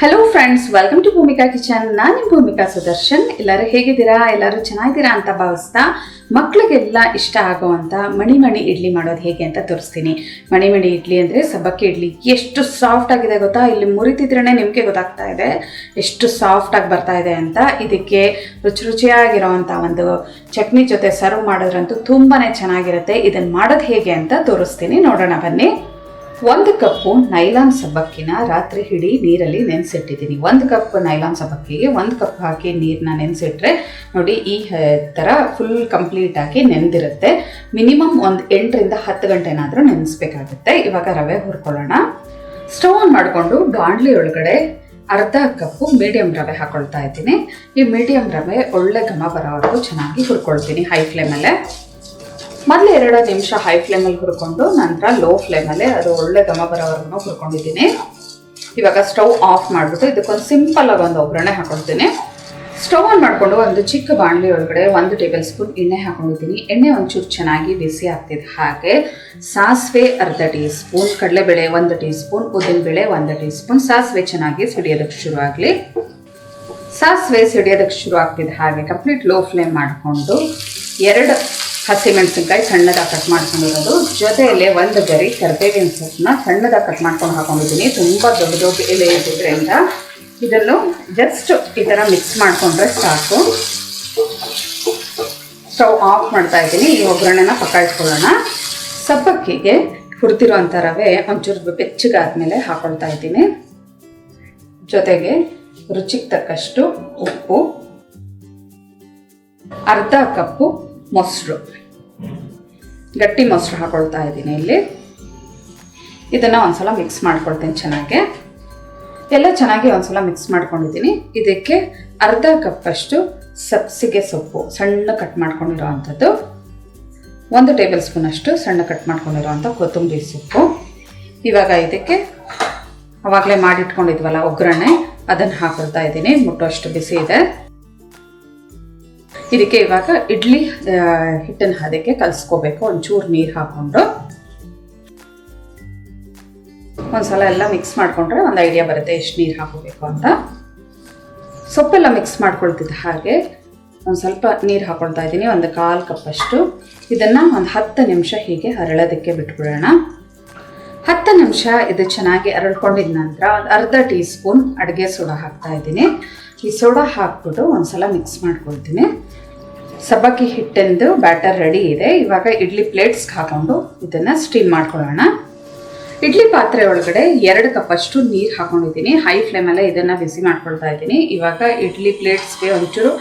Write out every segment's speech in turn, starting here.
Hello friends, welcome to Bhoomika kitchen. ನಾನು ನಿಮ್ಮ ಭೂಮಿಕಾ ಸುದರ್ಶನ್. ಎಲ್ಲರೂ ಹೇಗಿದ್ದೀರಾ? ಎಲ್ಲರೂ ಚೆನ್ನಾಗಿದ್ದೀರಾ ಅಂತ ಭಾವಿಸ್ತಾ ಮಕ್ಕಳಿಗೆಲ್ಲ ಇಷ್ಟ ಆಗುವಂಥ ಮಣಿ ಇಡ್ಲಿ ಮಾಡೋದು ಹೇಗೆ ಅಂತ ತೋರಿಸ್ತೀನಿ. ಮಣಿ ಇಡ್ಲಿ ಅಂದರೆ ಸಬ್ಬಕ್ಕಿ ಇಡ್ಲಿ. ಎಷ್ಟು ಸಾಫ್ಟ್ ಆಗಿದೆ ಗೊತ್ತಾ? ಇಲ್ಲಿ ಮುರಿತಿದ್ರೇ ನಿಮಗೆ ಗೊತ್ತಾಗ್ತಾ ಇದೆ ಎಷ್ಟು ಸಾಫ್ಟಾಗಿ ಬರ್ತಾ ಇದೆ ಅಂತ. ಇದಕ್ಕೆ ರುಚಿಯಾಗಿರೋವಂಥ ಒಂದು ಚಟ್ನಿ ಜೊತೆ ಸರ್ವ್ ಮಾಡೋದ್ರಂತೂ ತುಂಬಾ ಚೆನ್ನಾಗಿರುತ್ತೆ. ಇದನ್ನು ಮಾಡೋದು ಹೇಗೆ ಅಂತ ತೋರಿಸ್ತೀನಿ, ನೋಡೋಣ ಬನ್ನಿ. 1 ಕಪ್ಪು ನೈಲಾನ್ ಸಬ್ಬಕ್ಕಿನ ರಾತ್ರಿ ಇಡೀ ನೀರಲ್ಲಿ ನೆನೆಸಿಟ್ಟಿದ್ದೀನಿ. 1 ಕಪ್ ನೈಲಾನ್ ಸಬ್ಬಕ್ಕಿಗೆ 1 ಕಪ್ ಹಾಕಿ ನೀರನ್ನ ನೆನೆಸಿಟ್ರೆ ನೋಡಿ ಈ ಥರ ಫುಲ್ ಕಂಪ್ಲೀಟ್ ಆಗಿ ನೆನೆದಿರುತ್ತೆ. ಮಿನಿಮಮ್ ಒಂದು 8 ರಿಂದ 10 ಗಂಟೆನಾದರೂ ನೆನೆಸ್ಬೇಕಾಗುತ್ತೆ. ಇವಾಗ ರವೆ ಹುರ್ಕೊಳ್ಳೋಣ. ಸ್ಟವ್ ಆನ್ ಮಾಡಿಕೊಂಡು ಬಾಣಲಿ ಒಳಗಡೆ ಅರ್ಧ ಕಪ್ಪು ಮೀಡಿಯಂ ರವೆ ಹಾಕೊಳ್ತಾ ಇದ್ದೀನಿ. ಈ ಮೀಡಿಯಂ ರವೆ ಒಳ್ಳೆ ಘಮ ಬರೋವರೆಗೂ ಚೆನ್ನಾಗಿ ಹುರ್ಕೊಳ್ತೀನಿ ಹೈ ಫ್ಲೇಮಲ್ಲೇ. ಮೊದಲು 2 ನಿಮಿಷ ಹೈ ಫ್ಲೇಮಲ್ಲಿ ಹುರ್ಕೊಂಡು ನಂತರ ಲೋ ಫ್ಲೇಮಲ್ಲೇ ಅದು ಒಳ್ಳೆ ಘಮ ಬರೋವರೆಗೂ ಹುರ್ಕೊಂಡಿದ್ದೀನಿ. ಇವಾಗ ಸ್ಟವ್ ಆಫ್ ಮಾಡಿಬಿಟ್ಟು ಇದಕ್ಕೊಂದು ಸಿಂಪಲ್ ಆಗಿ ಒಂದು ಒಗ್ಗರಣೆ ಹಾಕೊಳ್ತೀನಿ. ಸ್ಟವ್ ಆನ್ ಮಾಡಿಕೊಂಡು ಒಂದು ಚಿಕ್ಕ ಬಾಣಲಿ ಒಳಗಡೆ 1 ಟೇಬಲ್ ಸ್ಪೂನ್ ಎಣ್ಣೆ ಹಾಕೊಂಡಿದ್ದೀನಿ. ಎಣ್ಣೆ ಒಂಚೂರು ಚೆನ್ನಾಗಿ ಬಿಸಿ ಆಗ್ತಿದೆ. ಹಾಗೆ ಸಾಸಿವೆ ಅರ್ಧ ಟೀ ಸ್ಪೂನ್, ಕಡಲೆಬೇಳೆ 1 ಟೀ ಸ್ಪೂನ್, ಉದ್ದಿನಬೇಳೆ 1 ಟೀ ಸ್ಪೂನ್. ಸಾಸಿವೆ ಚೆನ್ನಾಗಿ ಸಿಡಿಯೋದಕ್ಕೆ ಶುರು ಆಗಲಿ. ಸಾಸಿವೆ ಸಿಡಿಯೋದಕ್ಕೆ ಶುರು ಆಗ್ತಿದೆ ಹಾಗೆ ಕಂಪ್ಲೀಟ್ ಲೋ ಫ್ಲೇಮ್ ಮಾಡಿಕೊಂಡು 2 ಹಸಿಮೆಣಸಿನ್ಕಾಯಿ ಸಣ್ಣದಾಗಿ ಕಟ್ ಮಾಡ್ಕೊಂಡಿರೋದು, ಜೊತೆಯಲ್ಲೇ 1 ಗರಿ ಕರಿಬೇವಿನ ಸೊಪ್ಪನ್ನ ಸಣ್ಣದಾಗಿ ಕಟ್ ಮಾಡ್ಕೊಂಡು ಹಾಕೊಂಡಿದ್ದೀನಿ. ತುಂಬ ದೊಡ್ಡ ಎಲೆ ಇದ್ದಿದ್ದರಿಂದ ಇದನ್ನು ಜಸ್ಟ್ ಈ ಥರ ಮಿಕ್ಸ್ ಮಾಡಿಕೊಂಡ್ರೆ ಸಾಕು. ಸ್ಟವ್ ಆಫ್ ಮಾಡ್ತಾ ಇದ್ದೀನಿ. ಈ ಒಗ್ಗರಣೆನ ಪಕ್ಕ ಇಟ್ಕೊಳ್ಳೋಣ. ಸಬ್ಬಕ್ಕಿಗೆ ಹುರಿದಿರೋಂಥ ರವೆ ಒಂಚೂರು ಬೆಚ್ಚಗಾದ್ಮೇಲೆ ಹಾಕೊಳ್ತಾ ಇದ್ದೀನಿ. ಜೊತೆಗೆ ರುಚಿಗೆ ತಕ್ಕಷ್ಟು ಉಪ್ಪು, ಅರ್ಧ ಕಪ್ಪು ಮೊಸರು, ಗಟ್ಟಿ ಮೊಸರು ಹಾಕೊಳ್ತಾ ಇದ್ದೀನಿ ಇಲ್ಲಿ. ಇದನ್ನು ಒಂದ್ಸಲ ಮಿಕ್ಸ್ ಮಾಡ್ಕೊಳ್ತೀನಿ ಚೆನ್ನಾಗಿ. ಎಲ್ಲ ಚೆನ್ನಾಗಿ ಒಂದ್ಸಲ ಮಿಕ್ಸ್ ಮಾಡ್ಕೊಂಡಿದ್ದೀನಿ. ಇದಕ್ಕೆ ಅರ್ಧ ಕಪ್ಪಷ್ಟು ಸಬ್ಸಿಗೆ ಸೊಪ್ಪು ಸಣ್ಣ ಕಟ್ ಮಾಡ್ಕೊಂಡಿರೋ ಅಂಥದ್ದು, 1 ಟೇಬಲ್ ಸ್ಪೂನ್ ಅಷ್ಟು ಸಣ್ಣ ಕಟ್ ಮಾಡ್ಕೊಂಡಿರೋ ಅಂಥ ಕೊತ್ತಂಬರಿ ಸೊಪ್ಪು. ಇವಾಗ ಇದಕ್ಕೆ ಅವಾಗಲೇ ಮಾಡಿಟ್ಕೊಂಡಿದ್ವಲ್ಲ ಒಗ್ಗರಣೆ, ಅದನ್ನು ಹಾಕೊಳ್ತಾ ಇದ್ದೀನಿ. ಮುಟ್ಟೋಷ್ಟು ಬಿಸಿ ಇದೆ. ಇದಕ್ಕೆ ಇವಾಗ ಇಡ್ಲಿ ಹಿಟ್ಟನ್ನು ಅದಕ್ಕೆ ಕಲಿಸ್ಕೋಬೇಕು. ಒಂಚೂರು ನೀರು ಹಾಕ್ಕೊಂಡು ಒಂದ್ಸಲ ಎಲ್ಲ ಮಿಕ್ಸ್ ಮಾಡಿಕೊಂಡ್ರೆ ಒಂದು ಐಡಿಯಾ ಬರುತ್ತೆ ಎಷ್ಟು ನೀರು ಹಾಕೋಬೇಕು ಅಂತ. ಸೊಪ್ಪೆಲ್ಲ ಮಿಕ್ಸ್ ಮಾಡ್ಕೊಳ್ತಿದ್ದೆ ಹಾಗೆ ಒಂದು ಸ್ವಲ್ಪ ನೀರು ಹಾಕೊಳ್ತಾ ಇದ್ದೀನಿ, 1/4 ಕಪ್ಪಷ್ಟು. ಇದನ್ನು ಒಂದು 10 ನಿಮಿಷ ಹೀಗೆ ಹರಳೋದಕ್ಕೆ ಬಿಟ್ಬಿಡೋಣ. 10 ನಿಮಿಷ ಇದು ಚೆನ್ನಾಗಿ ಹರಳ್ಕೊಂಡಿದ ನಂತರ ಒಂದು ಅರ್ಧ ಟೀ ಸ್ಪೂನ್ ಅಡುಗೆ ಸೋಡಾ ಹಾಕ್ತಾ ಇದ್ದೀನಿ. ಈ ಸೋಡಾ ಹಾಕ್ಬಿಟ್ಟು ಒಂದ್ಸಲ ಮಿಕ್ಸ್ ಮಾಡ್ಕೊಳ್ತೀನಿ. ಸಬ್ಬಕ್ಕಿ ಹಿಟ್ಟಿಂದು ಬ್ಯಾಟರ್ ರೆಡಿ ಇದೆ. ಇವಾಗ ಇಡ್ಲಿ ಪ್ಲೇಟ್ಸ್ಗೆ ಹಾಕೊಂಡು ಇದನ್ನು ಸ್ಟೀಮ್ ಮಾಡ್ಕೊಳ್ಳೋಣ. ಇಡ್ಲಿ ಪಾತ್ರೆ ಒಳಗಡೆ 2 ಕಪ್ಪಷ್ಟು ನೀರು ಹಾಕೊಂಡಿದ್ದೀನಿ. ಹೈ ಫ್ಲೇಮಲ್ಲೇ ಇದನ್ನು ಬಿಸಿ ಮಾಡ್ಕೊಳ್ತಾ ಇದ್ದೀನಿ. ಇವಾಗ ಇಡ್ಲಿ ಪ್ಲೇಟ್ಸ್ಗೆ ಒಂಚೂರು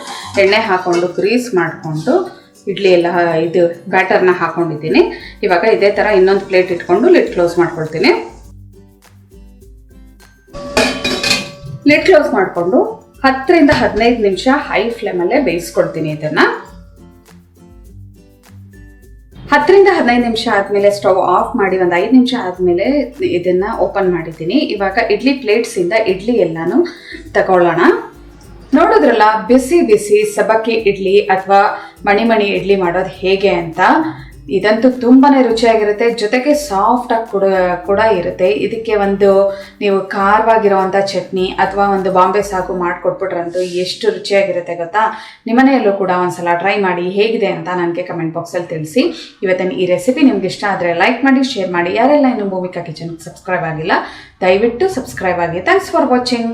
ಎಣ್ಣೆ ಹಾಕ್ಕೊಂಡು ಗ್ರೀಸ್ ಮಾಡಿಕೊಂಡು ಇಡ್ಲಿ ಎಲ್ಲ ಇದು ಬ್ಯಾಟರ್ನ ಹಾಕೊಂಡಿದ್ದೀನಿ. ಇವಾಗ ಇದೇ ಥರ ಇನ್ನೊಂದು ಪ್ಲೇಟ್ ಇಟ್ಕೊಂಡು ಲಿಡ್ ಕ್ಲೋಸ್ ಮಾಡ್ಕೊಳ್ತೀನಿ. ಲಿಡ್ ಕ್ಲೋಸ್ ಮಾಡಿಕೊಂಡು 10 ರಿಂದ 15 ನಿಮಿಷ ಹೈ ಫ್ಲೇಮಲ್ಲೇ ಬೇಯಿಸ್ಕೊಳ್ತೀನಿ. ಇದನ್ನು 10 ರಿಂದ 15 ನಿಮಿಷ ಆದಮೇಲೆ ಸ್ಟವ್ ಆಫ್ ಮಾಡಿ ಒಂದು 5 ನಿಮಿಷ ಆದಮೇಲೆ ಇದನ್ನು ಓಪನ್ ಮಾಡಿದ್ದೀನಿ. ಇವಾಗ ಇಡ್ಲಿ ಪ್ಲೇಟ್ಸಿಂದ ಇಡ್ಲಿ ಎಲ್ಲಾನು ತಗೊಳ್ಳೋಣ. ನೋಡಿದ್ರಲ್ಲ ಬಿಸಿ ಬಿಸಿ ಸಬ್ಬಕ್ಕಿ ಇಡ್ಲಿ ಅಥವಾ ಮಣಿ ಇಡ್ಲಿ ಮಾಡೋದು ಹೇಗೆ ಅಂತ. ಇದಂತೂ ತುಂಬಾ ರುಚಿಯಾಗಿರುತ್ತೆ, ಜೊತೆಗೆ ಸಾಫ್ಟಾಗಿ ಕೂಡ ಇರುತ್ತೆ. ಇದಕ್ಕೆ ಒಂದು ನೀವು ಖಾರವಾಗಿರೋವಂಥ ಚಟ್ನಿ ಅಥವಾ ಒಂದು ಬಾಂಬೆ ಸಾಗು ಮಾಡಿಕೊಟ್ಬಿಟ್ರಂತೂ ಎಷ್ಟು ರುಚಿಯಾಗಿರುತ್ತೆ ಗೊತ್ತಾ? ನಿಮ್ಮನೆಯಲ್ಲೂ ಕೂಡ ಒಂದ್ಸಲ ಟ್ರೈ ಮಾಡಿ ಹೇಗಿದೆ ಅಂತ ನನಗೆ ಕಮೆಂಟ್ ಬಾಕ್ಸಲ್ಲಿ ತಿಳಿಸಿ. ಇವತ್ತಿನ ಈ ರೆಸಿಪಿ ನಿಮ್ಗೆ ಇಷ್ಟ ಆದರೆ ಲೈಕ್ ಮಾಡಿ, ಶೇರ್ ಮಾಡಿ. ಯಾರೆಲ್ಲ ಇನ್ನೂ ಭೂಮಿಕಾ ಕಿಚನ್ಗೆ ಸಬ್ಸ್ಕ್ರೈಬ್ ಆಗಿಲ್ಲ ದಯವಿಟ್ಟು ಸಬ್ಸ್ಕ್ರೈಬ್ ಆಗಿ. Thanks for watching.